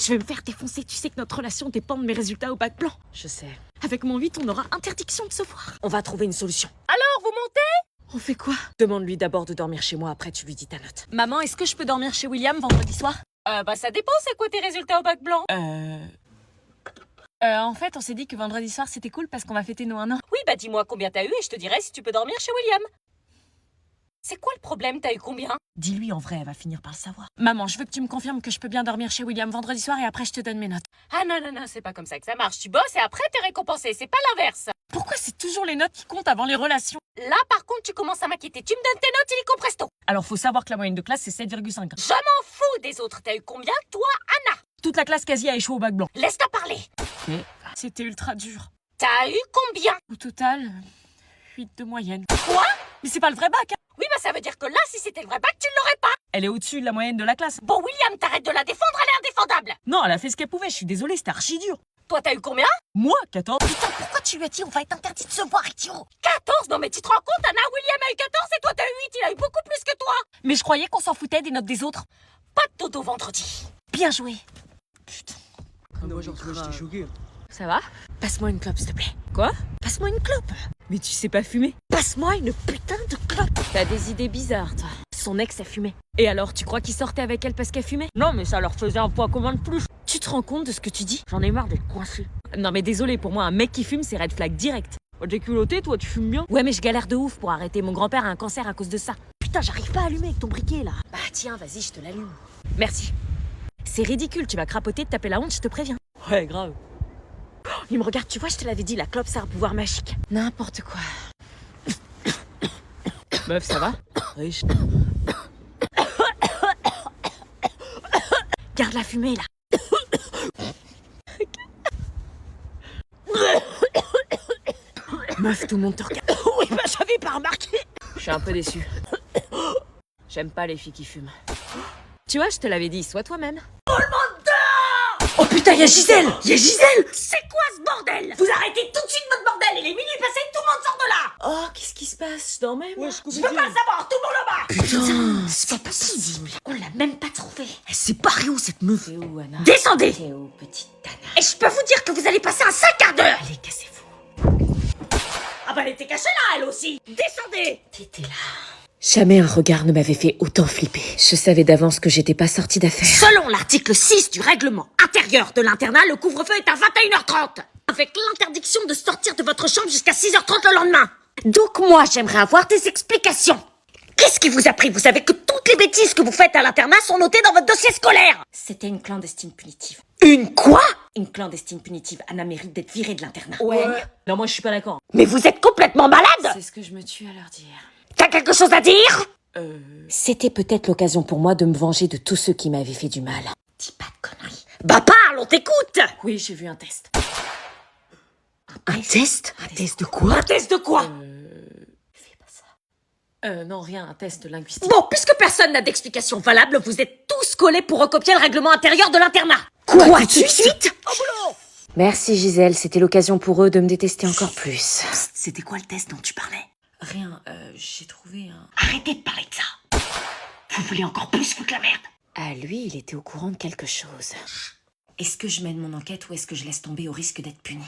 Je vais me faire défoncer, tu sais que notre relation dépend de mes résultats au bac blanc. Je sais. Avec mon 8, on aura interdiction de se voir. On va trouver une solution. Alors, vous montez? On fait quoi? Demande-lui d'abord de dormir chez moi, après tu lui dis ta note. Maman, est-ce que je peux dormir chez William vendredi soir? Bah ça dépend, c'est quoi tes résultats au bac blanc? En fait, on s'est dit que vendredi soir, c'était cool parce qu'on va fêter nos 1 an. Oui, bah dis-moi combien t'as eu et je te dirai si tu peux dormir chez William. C'est quoi le problème? T'as eu combien? Dis-lui en vrai, elle va finir par le savoir. Maman, je veux que tu me confirmes que je peux bien dormir chez William vendredi soir et après je te donne mes notes. Ah non, non, non, c'est pas comme ça que ça marche. Tu bosses et après t'es récompensé, c'est pas l'inverse. Pourquoi c'est toujours les notes qui comptent avant les relations? Là, par contre, tu commences à m'inquiéter. Tu me donnes tes notes illico presto. Alors faut savoir que la moyenne de classe c'est 7,5. Je m'en fous des autres. T'as eu combien, toi, Anna? Toute la classe quasi a échoué au bac blanc. Laisse-toi parler. C'était ultra dur. T'as eu combien? Au total, 8 de moyenne. Quoi? Mais c'est pas le vrai bac, hein. Oui, bah ça veut dire que là, si c'était le vrai bac, tu l'aurais pas. Elle est au-dessus de la moyenne de la classe. Bon, William, t'arrêtes de la défendre, elle est indéfendable. Non, elle a fait ce qu'elle pouvait, je suis désolée, c'était archi dur. Toi, t'as eu combien? Moi, 14. Putain, pourquoi tu lui as dit on va être interdit de se voir, idiot? 14? Non mais tu te rends compte, Anna, William a eu 14 et toi t'as eu 8, il a eu beaucoup plus que toi. Mais je croyais qu'on s'en foutait des notes des autres. Pas de dodo vendredi. Bien joué. Putain. Moi, j'étais choqué. Ça va? Passe-moi une clope, s'il te plaît. Quoi? Passe-moi une clope. Mais tu sais pas fumer. Passe-moi une putain de clope. T'as des idées bizarres, toi. Son ex a fumé. Et alors, tu crois qu'il sortait avec elle parce qu'elle fumait? Non, mais ça leur faisait un poids commun de plus. Tu te rends compte de ce que tu dis? J'en ai marre d'être coincé. Non mais désolé, pour moi, un mec qui fume, c'est red flag direct. Oh, t'es culotté, toi, tu fumes bien? Ouais, mais je galère de ouf pour arrêter. Mon grand-père a un cancer à cause de ça. Putain, j'arrive pas à allumer avec ton briquet, là. Bah tiens, vas-y, je te l'allume. Merci. C'est ridicule, tu vas crapoter, te taper la honte, je te préviens. Ouais, grave. Oh, il me regarde, tu vois, je te l'avais dit, la clope, ça a un pouvoir magique. N'importe quoi. Meuf, ça va? Oui, Garde la fumée, là. Meuf, tout le monde te regarde. Oui, bah j'avais pas remarqué. Je suis un peu déçue. J'aime pas les filles qui fument. Tu vois, je te l'avais dit, sois toi-même. Oh putain, y'a Gisèle. Y'a Gisèle. C'est quoi ce bordel? Vous arrêtez tout de suite votre bordel, il est minuit passé, tout le monde sort de là. Oh, qu'est-ce qui se passe? Je dormais, moi. Je peux pas le savoir, tout le monde là-bas. Putain, c'est pas possible. On l'a même pas trouvé. Elle s'est barrée où, cette meuf? T'es où, Anna? Descendez. T'es où, petite Anna? Et je peux vous dire que vous allez passer un sale quart d'heure. Allez, cassez-vous. Ah bah elle était cachée là, elle aussi. Descendez. T'étais là. Jamais un regard ne m'avait fait autant flipper. Je savais d'avance que j'étais pas sortie d'affaire. Selon l'article 6 du règlement intérieur de l'internat, le couvre-feu est à 21h30. Avec l'interdiction de sortir de votre chambre jusqu'à 6h30 le lendemain. Donc moi, j'aimerais avoir des explications. Qu'est-ce qui vous a pris? Vous savez que toutes les bêtises que vous faites à l'internat sont notées dans votre dossier scolaire. C'était une clandestine punitive. Une quoi? Une clandestine punitive. Anna mérite d'être virée de l'internat. Ouais. Non, moi, je suis pas d'accord. Mais vous êtes complètement malade. C'est ce que je me tue à leur dire. T'as quelque chose à dire? C'était peut-être l'occasion pour moi de me venger de tous ceux qui m'avaient fait du mal. Dis pas de conneries. Bah parle, on t'écoute. Oui, j'ai vu un test. Un test? Un test de quoi? Un test de quoi? Fais pas ça. Non, rien, un test linguistique. Bon, puisque personne n'a d'explication valable, vous êtes tous collés pour recopier le règlement intérieur de l'internat. Quoi, tout de suite? Au boulot. Merci Gisèle, c'était l'occasion pour eux de me détester encore plus. C'était quoi le test dont tu parlais? Rien, j'ai trouvé un... Arrêtez de parler de ça. Vous voulez encore plus foutre la merde? Ah, lui, il était au courant de quelque chose. Est-ce que je mène mon enquête ou est-ce que je laisse tomber au risque d'être puni?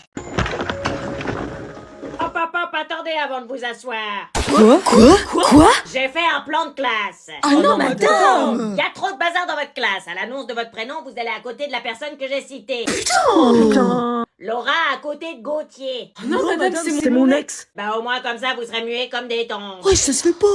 Hop, attendez avant de vous asseoir. Quoi? J'ai fait un plan de classe. Ah non, madame! Il y a trop de bazar dans votre classe. À l'annonce de votre prénom, vous allez à côté de la personne que j'ai citée. Putain! Laura à côté de Gauthier. Non, madame, c'est mon ex! Bah au moins comme ça, vous serez muets comme des tongs. Ouais, ça se fait pas!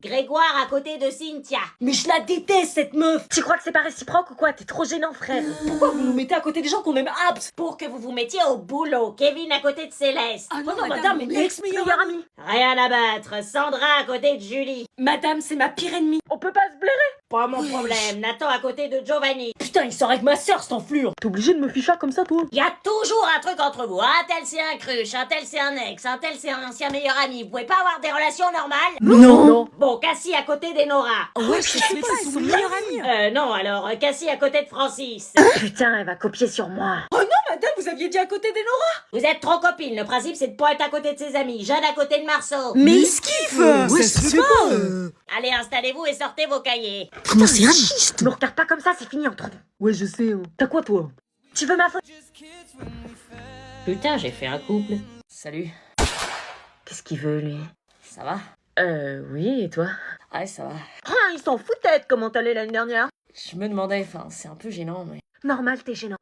Grégoire à côté de Cynthia. Mais je la déteste, cette meuf! Tu crois que c'est pas réciproque ou quoi? T'es trop gênant, frère. Pourquoi vous nous mettez à côté des gens qu'on aime abs? Pour que vous vous mettiez au boulot. Kevin à côté de Céleste. Ah non, madame, mais ex-meilleure amie! Rien à battre. Sandra à côté de Julie. Madame, c'est ma pire ennemie. On peut pas se blairer! Pas mon problème. Nathan à côté de Giovanni. Putain, il sort avec ma sœur, cet enflure! T'es obligé de me ficher comme ça, toi? Il y a toujours un truc entre vous. Un tel c'est un cruche, un tel c'est un ex, un tel c'est un ancien meilleur ami. Vous pouvez pas avoir des relations normales? Non! Bon, Cassie à côté d'Enora. Ouais, je sais pas, ils sont meilleurs amis! Non, alors Cassie à côté de Francis. Putain, elle va copier sur moi. Oh non, madame, vous aviez dit à côté d'Enora. Vous êtes trop copines, le principe c'est de pas être à côté de ses amis, Jeanne à côté de Marceau. Mais il se kiffe. Ouais, ça se fait pas. Allez, installez-vous et sortez vos cahiers. Comment c'est injuste? Me regarde pas comme ça, c'est fini entre nous. Ouais, je sais. T'as quoi, toi? Tu veux ma photo? Putain, j'ai fait un couple. Salut. Qu'est-ce qu'il veut, lui? Ça va? Oui, et toi? Ouais, ça va. Ah, ils s'en foutaient de comment t'allais l'année dernière. Je me demandais, c'est un peu gênant, mais... Normal, t'es gênant.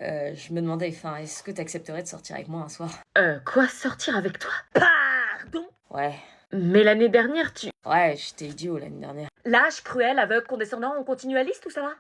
je me demandais, est-ce que t'accepterais de sortir avec moi un soir? Quoi, sortir avec toi? Pardon? Ouais. Mais l'année dernière, Ouais, j'étais idiot l'année dernière. Lâche, cruel, aveugle, condescendant, on continue la liste ou ça va?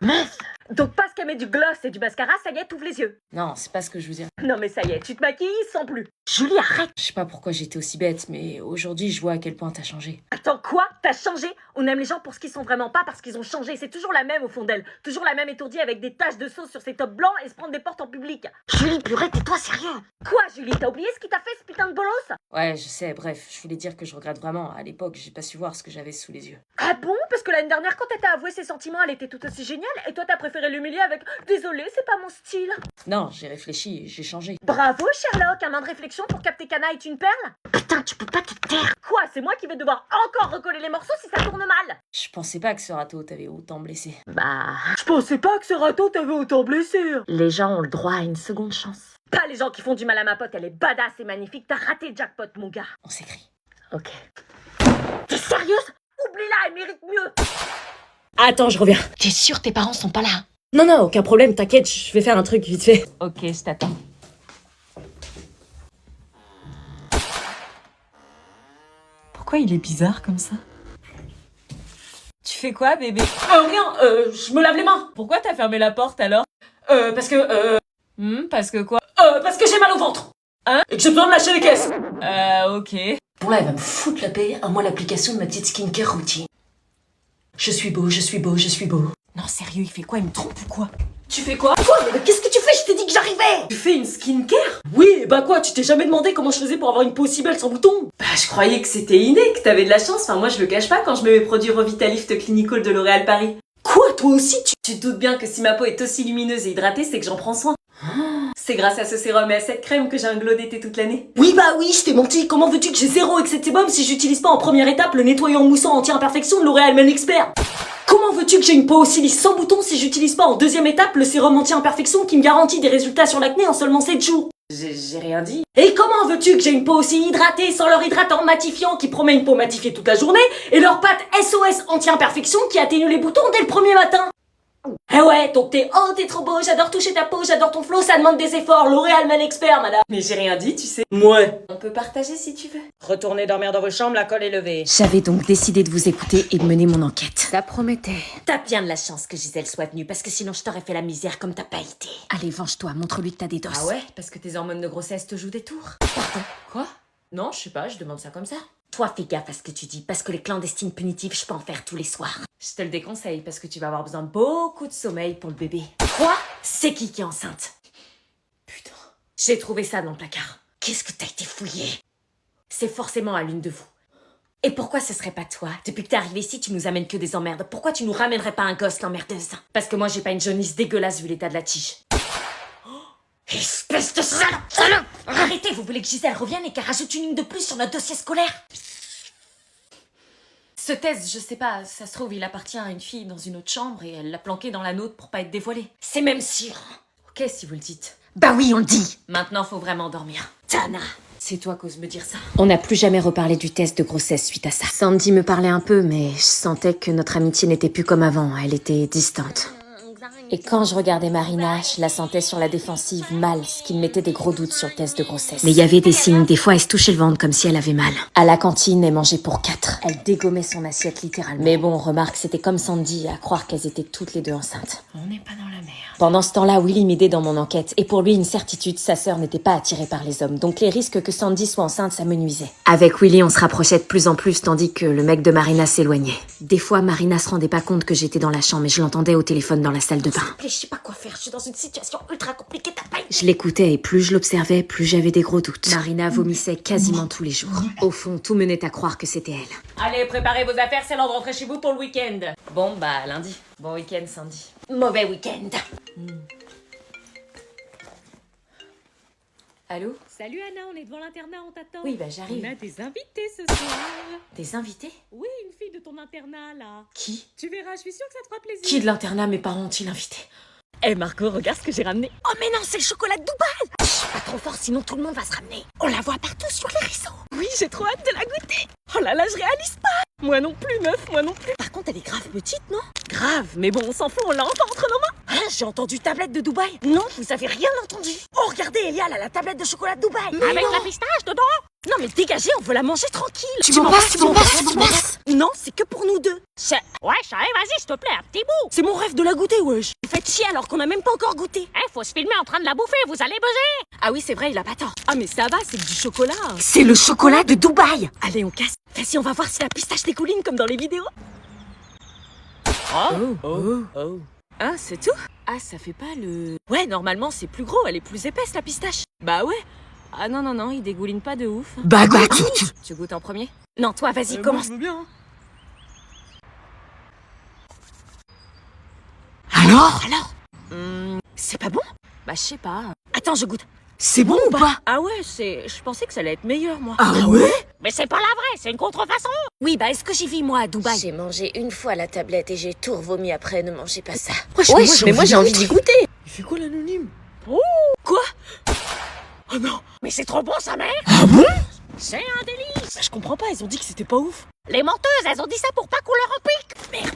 Donc parce qu'elle met du gloss et du mascara, ça y est, t'ouvres les yeux. Non, c'est pas ce que je veux dire. Non mais ça y est, tu te maquilles sans plus. Julie, arrête. Je sais pas pourquoi j'étais aussi bête, mais aujourd'hui, je vois à quel point t'as changé. Attends, quoi? T'as changé? On aime les gens pour ce qu'ils sont vraiment, pas parce qu'ils ont changé. C'est toujours la même au fond d'elle. Toujours la même étourdie avec des taches de sauce sur ses tops blancs et se prendre des portes en public. Julie, purée, tais-toi sérieux. Quoi, Julie? T'as oublié ce qu'il t'a fait, ce putain de bolos? Ouais, je sais, bref, je voulais dire que je regrette vraiment. À l'époque, j'ai pas su voir ce que j'avais sous les yeux. Ah bon? Parce que l'année dernière, quand elle t'a avoué ses sentiments, elle était tout aussi géniale et toi, t'as préféré l'humilier avec désolé, c'est pas mon style. Non, j'ai réfléchi et j'ai changé. Bravo, Sherlock, un an de réflexion pour capter Cana est une perle? Putain, tu peux pas te taire. Quoi, c'est moi qui vais devoir encore recoller les morceaux si ça tourne mal? Je pensais pas que ce râteau t'avait autant blessé. bah, Je pensais pas que ce râteau t'avait autant blessé. les gens ont le droit à une seconde chance. Pas les gens qui font du mal à ma pote, elle est badass et magnifique, t'as raté le jackpot, mon gars. On s'écrit. Ok. T'es sérieuse? Oublie-la, elle mérite mieux. Attends, je reviens. T'es sûr tes parents sont pas là? Non, non, aucun problème, t'inquiète, je vais faire un truc vite fait. Ok, je t'attends. Pourquoi il est bizarre comme ça? Tu fais quoi, bébé? Rien, je me lave les mains. Pourquoi t'as fermé la porte alors? Parce que, parce que quoi? Parce que j'ai mal au ventre. Hein? Et que j'ai besoin de lâcher les caisses. Ok. Bon là, elle va me foutre la paix, à moi l'application de ma petite skincare routine. Je suis beau, je suis beau, je suis beau. Non, sérieux, il fait quoi? Il me trompe ou quoi? Tu fais quoi? Quoi? Mais qu'est-ce que tu fais? Je t'ai dit que j'arrivais. Tu fais une skincare? Oui, bah quoi, tu t'es jamais demandé comment je faisais pour avoir une peau aussi belle sans boutons? Bah je croyais que c'était inné, que t'avais de la chance, enfin moi je le cache pas quand je mets mes produits Revitalift Clinical de L'Oréal Paris. Quoi, toi aussi tu te doutes bien que si ma peau est aussi lumineuse et hydratée, c'est que j'en prends soin. C'est grâce à ce sérum et à cette crème que j'ai un glow d'été toute l'année. Oui bah oui, je t'ai menti, comment veux-tu que j'ai zéro excès de sébum si j'utilise pas en première étape le nettoyant moussant anti-imperfection de L'Oréal Men Expert? Comment veux-tu que j'ai une peau aussi lisse sans boutons si j'utilise pas en deuxième étape le sérum anti-imperfection qui me garantit des résultats sur l'acné en seulement 7 jours? J'ai rien dit. Et comment veux-tu que j'ai une peau aussi hydratée sans leur hydratant matifiant qui promet une peau matifiée toute la journée et leur pâte SOS anti-imperfection qui atténue les boutons dès le premier matin? Eh ouais, donc t'es trop beau, j'adore toucher ta peau, j'adore ton flow, ça demande des efforts, L'Oréal Man Expert, madame. Mais j'ai rien dit, tu sais. Ouais. On peut partager si tu veux. Retournez dormir dans vos chambres, la colle est levée. J'avais donc décidé de vous écouter et de mener mon enquête. Ça promettait. T'as bien de la chance que Gisèle soit venue, parce que sinon je t'aurais fait la misère comme t'as pas été. Allez, venge-toi, montre-lui que t'as des doses. Ah ouais? Parce que tes hormones de grossesse te jouent des tours? Pardon. Quoi? Non, je sais pas, je demande ça comme ça. Toi, fais gaffe à ce que tu dis, parce que les clandestines punitives, je peux en faire tous les soirs. Je te le déconseille parce que tu vas avoir besoin de beaucoup de sommeil pour le bébé. Quoi? C'est qui est enceinte? Putain. J'ai trouvé ça dans le placard. Qu'est-ce que t'as été fouillé? C'est forcément à l'une de vous. Et pourquoi ce serait pas toi? Depuis que t'es arrivé ici, tu nous amènes que des emmerdes. Pourquoi tu nous ramènerais pas un gosse, l'emmerdeuse? Parce que moi, j'ai pas une jaunisse dégueulasse vu l'état de la tige. Espèce de salope! Arrêtez, vous voulez que Gisèle revienne et qu'elle rajoute une ligne de plus sur notre dossier scolaire? Ce test, je sais pas, ça se trouve, il appartient à une fille dans une autre chambre et elle l'a planqué dans la nôtre pour pas être dévoilée. C'est même sûr. Ok, si vous le dites. Bah oui, on le dit. Maintenant, faut vraiment dormir. Tana. C'est toi qu'ose me dire ça. On n'a plus jamais reparlé du test de grossesse suite à ça. Sandy me parlait un peu, mais je sentais que notre amitié n'était plus comme avant, elle était distante. Et quand je regardais Marina, je la sentais sur la défensive mal, ce qui me mettait des gros doutes sur le test de grossesse. Mais il y avait des signes, des fois elle se touchait le ventre comme si elle avait mal. À la cantine, elle mangeait pour 4. Elle dégommait son assiette littéralement. Mais bon, remarque, c'était comme Sandy, à croire qu'elles étaient toutes les deux enceintes. On n'est pas dans la merde. Pendant ce temps-là, Willy m'aidait dans mon enquête, et pour lui, une certitude, sa sœur n'était pas attirée par les hommes, donc les risques que Sandy soit enceinte, ça me nuisait. Avec Willy, on se rapprochait de plus en plus, tandis que le mec de Marina s'éloignait. Des fois, Marina se rendait pas compte que j'étais dans la chambre, mais je l'entendais au téléphone dans la salle de bain. Je sais pas quoi faire, je suis dans une situation ultra compliquée, t'as pas... Je l'écoutais, et plus je l'observais, plus j'avais des gros doutes. Marina vomissait quasiment tous les jours. Au fond, tout menait à croire que c'était elle. Allez, préparez vos affaires, c'est l'heure de rentrer chez vous pour le week-end. Bon, bah, lundi. Bon week-end, Sandy. Mauvais week-end. Allô? Salut Anna, on est devant l'internat, on t'attend. Oui, bah j'arrive. On a des invités ce soir. Des invités? Oui, une fille de ton internat là. Qui? Tu verras, je suis sûre que ça te fera plaisir. Qui de l'internat? Mes parents ont-ils invité? Eh Marco, regarde ce que j'ai ramené. Oh mais non, c'est le chocolat de Dubaï. Chut, pas trop fort, sinon tout le monde va se ramener. On la voit partout sur les réseaux. Oui, j'ai trop hâte de la goûter. Oh là là, je réalise pas. Moi non plus, meuf, moi non plus. Par contre, elle est grave petite, non? Grave, mais bon, on s'en fout, on l'a encore entre nos mains. Hein, j'ai entendu tablette de Dubaï. Non, vous avez rien entendu. Oh, regardez, Elia, elle a la tablette de chocolat de Dubaï. Avec la pistache dedans. Non mais dégagez, on veut la manger tranquille. Tu m'en passes. Non, c'est que pour nous deux. Ouais, chérie, vas-y, s'il te plaît, un petit bout. C'est mon rêve de la goûter, wesh. Vous faites chier alors qu'on a même pas encore goûté. Faut se filmer en train de la bouffer, vous allez buzzer. Ah oui, c'est vrai, il a pas tort. Ah mais ça va, c'est que du chocolat. C'est le chocolat de Dubaï. Allez, on casse. Vas-y, on va voir si la pistache dégouline comme dans les vidéos. Oh. Ah, c'est tout? Ah, ça fait pas le... Ouais, normalement, c'est plus gros, elle est plus épaisse, la pistache. Bah ouais. Ah non, il dégouline pas de ouf. Bah Tu goûtes en premier? Non, toi, vas-y, commence. Je veux bien. Alors C'est pas bon? Bah, je sais pas. Attends, je goûte. C'est bon ou pas? Ah ouais, je pensais que ça allait être meilleur, moi. Ah ouais? Mais c'est pas la vraie, c'est une contrefaçon. Oui, bah est-ce que j'y vis, moi, à Dubaï? J'ai mangé une fois la tablette et j'ai tout revomi après, ne mangez pas ça. Wesh, mais moi, j'ai envie d'y goûter. Il fait quoi l'anonyme? Quoi? Oh non, mais c'est trop bon, sa mère. Ah bon? C'est un délice. Bah, je comprends pas, ils ont dit que c'était pas ouf. Les menteuses, elles ont dit ça pour pas qu'on leur en pique. Merde.